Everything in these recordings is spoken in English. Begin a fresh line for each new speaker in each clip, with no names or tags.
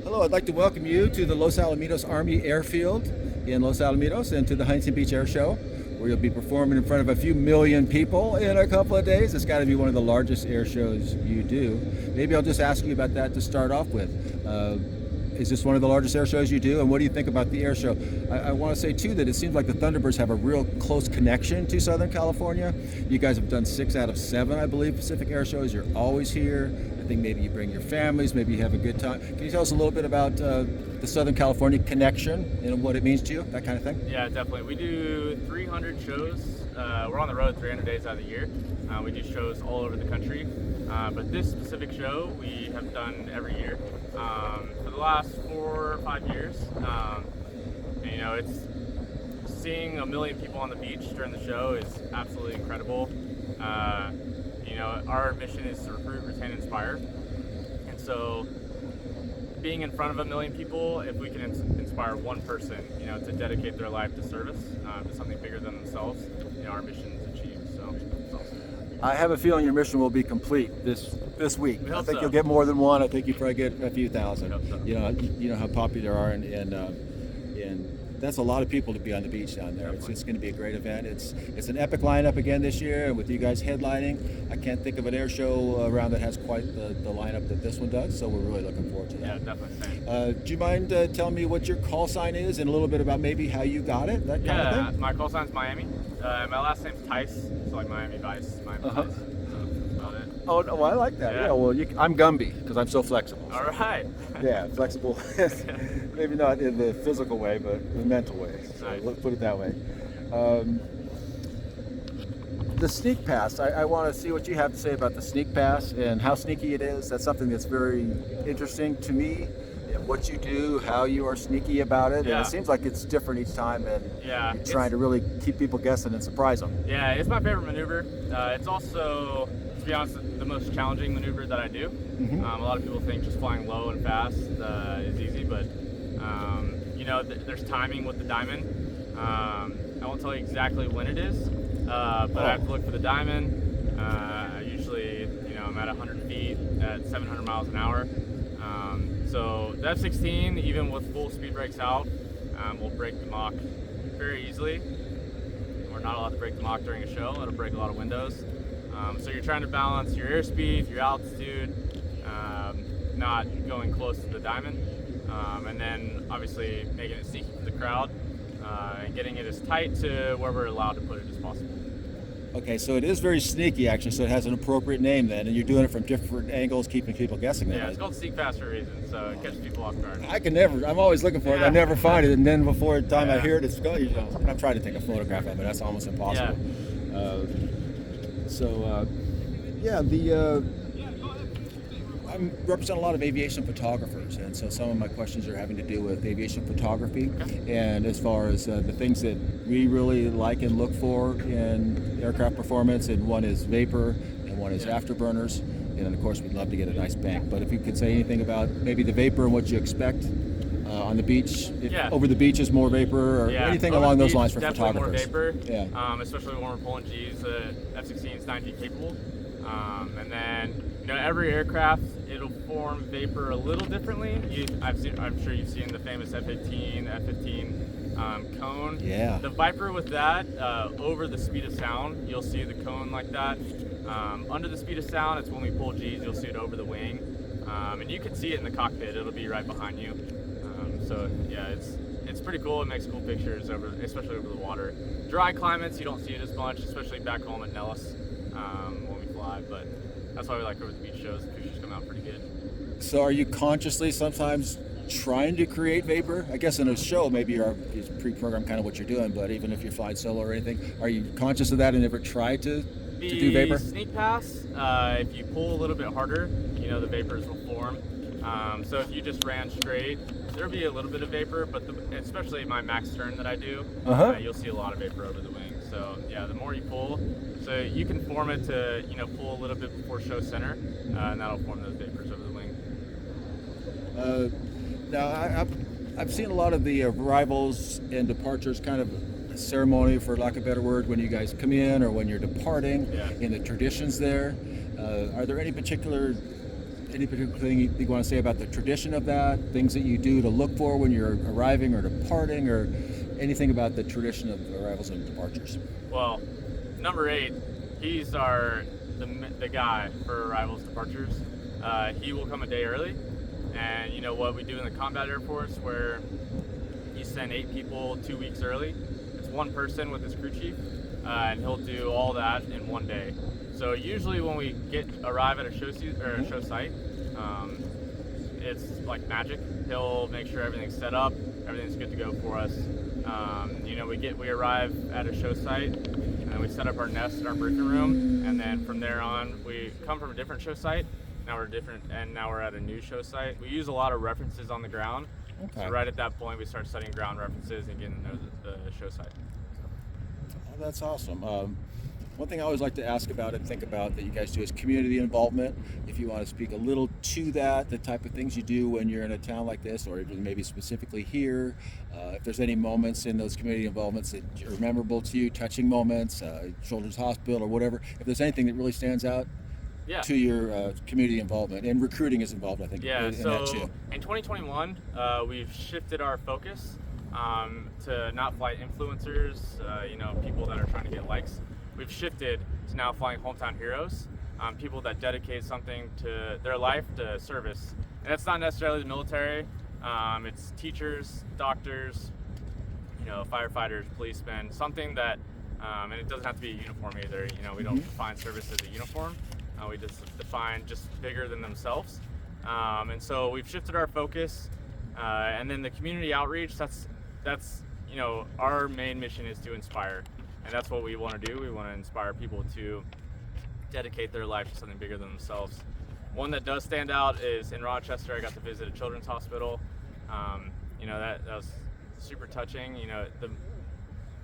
Hello, I'd like to welcome you to the Los Alamitos Army Airfield in Los Alamitos and to the Huntington Beach Air Show, where you'll be performing in front of a few million people in a couple of days. It's got to be one of the largest air shows you do. Maybe I'll just ask you about that to start off with. Is this one of the largest air shows you do, and what do you think about the air show? I want to say too that it seems like the Thunderbirds have a real close connection to Southern California. You guys have done 6 out of 7, I believe, Pacific Airshows. You're always here. I think maybe you bring your families, maybe you have a good time. Can you tell us a little bit about the Southern California connection and what it means to you, that kind of thing?
Yeah, definitely. We do 300 shows. We're on the road 300 days out of the year. We do shows all over the country. But this specific show we have done every year for the last 4 or 5 years. And, you know, it's seeing 1 million people on the beach during the show is absolutely incredible. You know, our mission is to recruit, retain, inspire. And so being in front of 1 million people, if we can inspire one person, you know, to dedicate their life to service, to something bigger than themselves, you know, our mission is achieved. So it's awesome.
I have a feeling your mission will be complete this week. I think you'll get more than one. I think you probably get a few thousand.
So.
You know how popular they are, and that's a lot of people to be on the beach down there. It's going to be a great event. It's an epic lineup again this year, and with you guys headlining, I can't think of an air show around that has quite the lineup that this one does. So we're really looking forward to that.
Yeah, definitely.
Do you mind telling me what your call sign is and a little bit about maybe how you got it, that kind of thing?
My call sign's Miami. My last name's Tise, so like Miami Vice, Miami Vice. So that's about it.
Oh, no, I like that. Yeah, well, I'm Gumby because I'm so flexible.
All right.
Yeah, flexible. Maybe not in the physical way, but in the mental way. So
Nice.
let's put it that way. The sneak pass, I want to see what you have to say about the sneak pass and how sneaky it is. That's something that's very interesting to me. What you do, how you are sneaky about it,
Yeah.
and it seems like it's different each time, and
Yeah,
you're trying to really keep people guessing and surprise them.
Yeah, it's my favorite maneuver. It's also, to be honest, the most challenging maneuver that I do.
Mm-hmm.
A lot of people think just flying low and fast is easy, but you know, there's timing with the diamond. I won't tell you exactly when it is, but I have to look for the diamond. Usually, you know, I'm at 100 feet at 700 miles an hour. So the F-16, even with full speed brakes out, will break the Mach very easily. We're not allowed to break the Mach during a show. It'll break a lot of windows. So you're trying to balance your airspeed, your altitude, not going close to the diamond, and then obviously making it sneaky for the crowd, and getting it as tight to where we're allowed to put it as possible.
Okay, so it is very sneaky, actually, so it has an appropriate name then, and you're doing it from different angles, keeping people guessing.
Yeah, it's called sneak pass for a reason, so it catches people off guard.
I'm always looking for it, I never find it, and then before the time I
Yeah.
hear it, it's gone. You know, and I'm trying to take a photograph of it, that's almost impossible. I represent a lot of aviation photographers, and so some of my questions are having to do with aviation photography, and as far as the things that we really like and look for in aircraft performance, and one is vapor, and one is afterburners, and then of course we'd love to get a nice bank. But if you could say anything about maybe the vapor and what you expect on the beach, if over the beach is more vapor, or anything
over
along
the
those
beach,
lines for
definitely
photographers.
More vapor,
Yeah.
especially when we're pulling G's. The F-16 is 9 G capable, and then you know every aircraft it'll form vapor a little differently. I'm sure you've seen the famous F-15 cone.
Yeah.
The Viper with that over the speed of sound, you'll see the cone like that. Under the speed of sound, it's when we pull G's, you'll see it over the wing, and you can see it in the cockpit. It'll be right behind you. So yeah, it's pretty cool. It makes cool pictures especially over the water. Dry climates, you don't see it as much, especially back home at Nellis when we fly. But that's why we like over the beach shows. The pictures come out pretty good.
So are you consciously sometimes trying to create vapor? I guess in a show, maybe it's pre-programmed kind of what you're doing, but even if you're flying solo or anything, are you conscious of that and ever try to do vapor?
The sneak pass, if you pull a little bit harder, you know, the vapors will form. So if you just ran straight, there'll be a little bit of vapor, but especially my max turn that I do, you'll see a lot of vapor over the wing. So yeah, the more you pull, so you can form it to, you know, pull a little bit before show center, and that'll form those vapors over the wing.
Now, I've seen a lot of the arrivals and departures kind of ceremony, for lack of a better word, when you guys come in or when you're departing, in the traditions there. Are there any particular any particular thing you want to say about the tradition of that, things that you do to look for when you're arriving or departing, or anything about the tradition of arrivals and departures?
Well, number 8, he's the guy for arrivals, departures. He will come a day early, and you know what we do in the combat Air Force, where you send 8 people 2 weeks early. It's one person with his crew chief, and he'll do all that in one day. So usually when we arrive at a show site, it's like magic. He'll make sure everything's set up, everything's good to go for us. You know, we arrive at a show site, and we set up our nest in our briefing room, and then from there on, we come from a different show site. Now we're at a new show site. We use a lot of references on the ground.
Okay.
So right at that point, we start studying ground references and getting to know the show site.
Oh, that's awesome. One thing I always like to ask about and think about that you guys do is community involvement. If you want to speak a little to that, the type of things you do when you're in a town like this, or even maybe specifically here, if there's any moments in those community involvements that are memorable to you, touching moments, Children's Hospital or whatever, if there's anything that really stands out to your community involvement, and recruiting is involved, I think, in that too.
In 2021, we've shifted our focus to not fly influencers, you know, people that are trying to get likes. We've shifted to now flying hometown heroes, people that dedicate something to their life to service. And that's not necessarily the military. It's teachers, doctors, you know, firefighters, policemen, something that, and it doesn't have to be a uniform either. You know, we don't define service as a uniform. We just define just bigger than themselves. And so we've shifted our focus. And then the community outreach, that's, you know, our main mission is to inspire. And that's what we want to do. We want to inspire people to dedicate their life to something bigger than themselves. One that does stand out is in Rochester. I got to visit a children's hospital. You know, that was super touching. You know,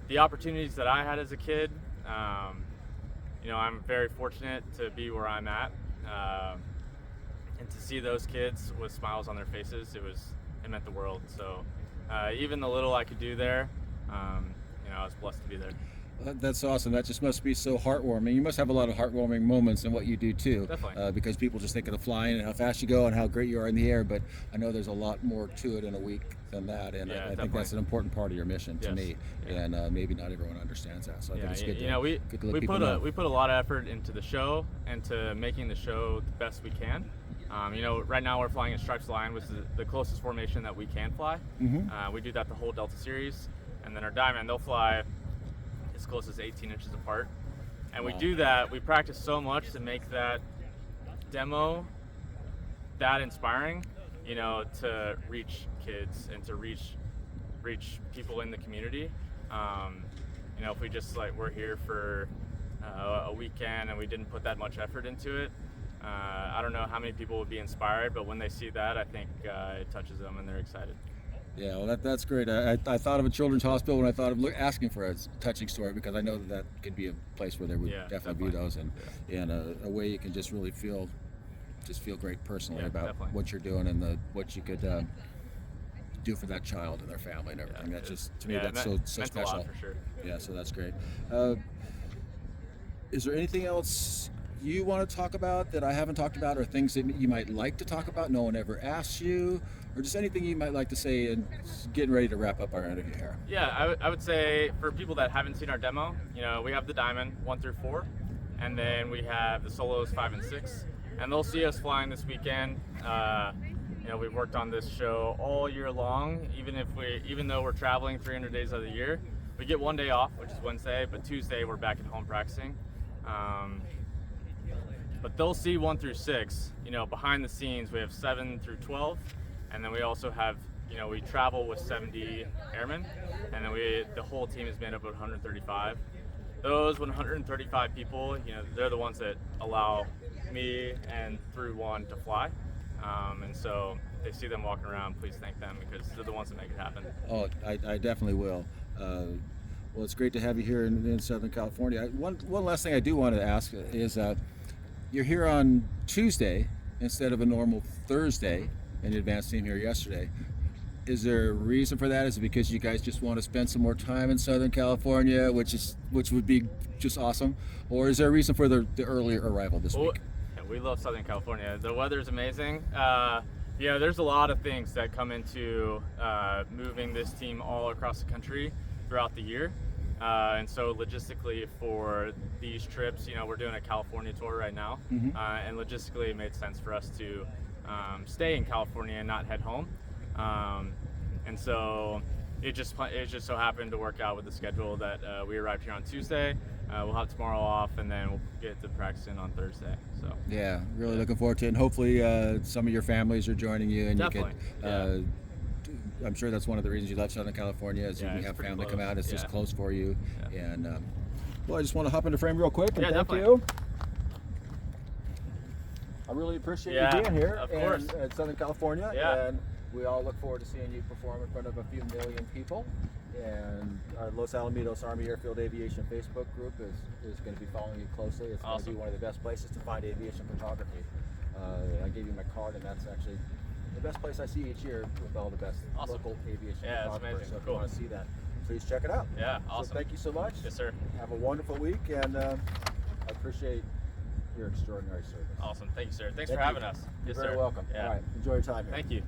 the opportunities that I had as a kid. You know, I'm very fortunate to be where I'm at, and to see those kids with smiles on their faces. It meant the world. So even the little I could do there, you know, I was blessed to be there.
That's awesome. That just must be so heartwarming. You must have a lot of heartwarming moments in what you do too.
Definitely.
Because people just think of the flying and how fast you go and how great you are in the air, but I know there's a lot more to it in a week than that, and I think that's an important part of your mission to me. Yeah. And maybe not everyone understands that, so I think it's good.
You know, we put a lot of effort into the show and to making the show the best we can. You know, right now we're flying in Stripes Line, which is the closest formation that we can fly. We do that the whole Delta series, and then our Diamond, they'll fly as close as 18 inches apart. And we do that, we practice so much to make that demo that inspiring, you know, to reach kids and to reach people in the community. You know, if we just we're here for a weekend and we didn't put that much effort into it, I don't know how many people would be inspired, but when they see that, I think it touches them and they're excited.
Yeah, well, that's great. I thought of a children's hospital when I thought of asking for a touching story, because I know that could be a place where there would definitely be those, and a way you can just really feel great personally about what you're doing and what you could do for that child and their family and everything. That's just, to me, that's so special.
A lot for sure.
Yeah, so that's great. Is there anything else you want to talk about that I haven't talked about, or things that you might like to talk about no one ever asks you, or just anything you might like to say and getting ready to wrap up our interview here?
Yeah, I would say for people that haven't seen our demo, you know, we have the Diamond 1 through 4, and then we have the Solos 5 and 6, and they'll see us flying this weekend. You know, we've worked on this show all year long, even though we're traveling 300 days of the year. We get one day off, which is Wednesday, but Tuesday we're back at home practicing. But they'll see 1 through 6. You know, behind the scenes we have 7 through 12, and then we also have, you know, we travel with 70 airmen, and then the whole team is made up of 135. Those 135 people, you know, they're the ones that allow me and through one to fly. And so if they see them walking around, please thank them, because they're the ones that make it happen.
Oh, I definitely will. Well, it's great to have you here in Southern California. One last thing I do want to ask is, you're here on Tuesday instead of a normal Thursday, and the advanced team here yesterday. Is there a reason for that? Is it because you guys just want to spend some more time in Southern California, which would be just awesome? Or is there a reason for the earlier arrival this week?
we love Southern California. The weather's amazing. You know, there's a lot of things that come into moving this team all across the country throughout the year. And so logistically for these trips, you know, we're doing a California tour right now. And logistically it made sense for us to stay in California and not head home. And so it just so happened to work out with the schedule that we arrived here on Tuesday. We'll have tomorrow off, and then we'll get to practicing on Thursday. So
yeah, really looking forward to it. And hopefully some of your families are joining you, and
definitely.
you can. I'm sure that's one of the reasons you love Southern California is you can have family come out. It's just close for you. And well, I just want to hop into frame real quick and thank
definitely.
you. I really appreciate you being here
of course.
in Southern California. And we all look forward to seeing you perform in front of a few million people. And our Los Alamitos Army Airfield Aviation Facebook group is going to be following you closely. It's going to be one of the best places to find aviation photography. I gave you my card, and that's actually the best place I see each year with all the best local aviation photographers. So if you want to see that, please check it out.
Yeah, awesome.
So thank you so much.
Yes, sir.
Have a wonderful week, and I appreciate your extraordinary service.
Awesome. Thank you, sir. Thanks for having us.
You're
Yes,
very
sir.
welcome.
Yeah.
All right. Enjoy your time here.
Thank you.